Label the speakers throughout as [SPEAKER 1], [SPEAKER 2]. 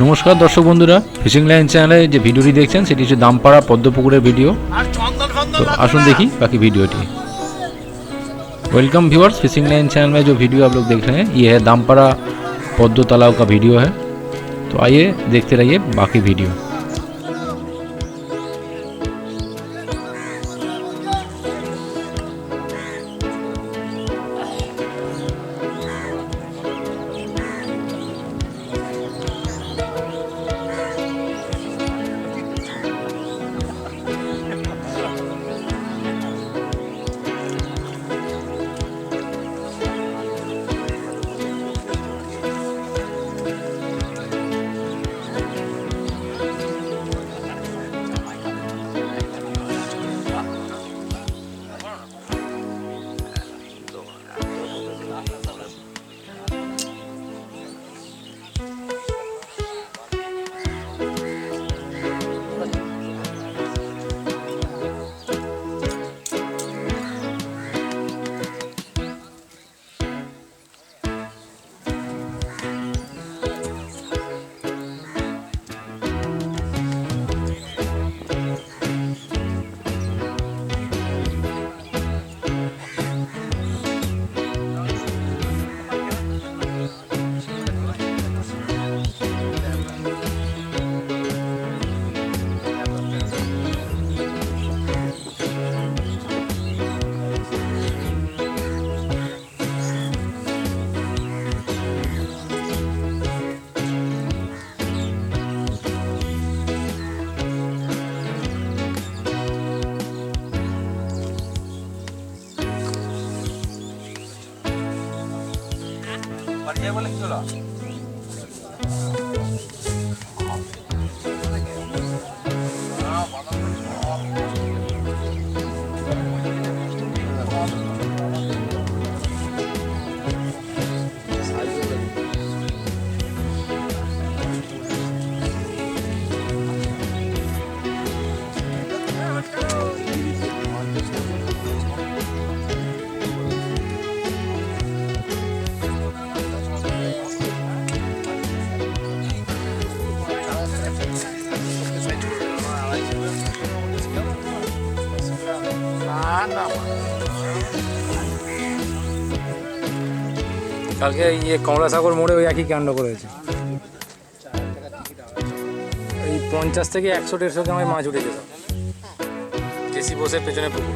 [SPEAKER 1] নমস্কার দর্শক বন্ধুরা, ফিশিং লাইন চ্যানেলে যে ভিডিওটি দেখছেন সেটি হচ্ছে দামপাড়া পদ্মপুকুরের ভিডিও। तो आसुन देखी बाकी वीडियोटी। Welcome viewers, fishing line channel में जो वीडियो आप लोग देख रहे हैं ये है दामपाड़ा पद्म तालाब का वीडियो है। तो आइए देखते रहिए बाकी वीडियो।
[SPEAKER 2] बढ़िया बोले चलो
[SPEAKER 3] কালকে ইয়ে কমলাসাগর মোড়ে ওই একই কাণ্ড করেছে। এই 50 থেকে 100-150 গ্রামের মাছ উঠেছে সব। জেসি বসে পেছনে পুকুর।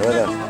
[SPEAKER 4] Öyle.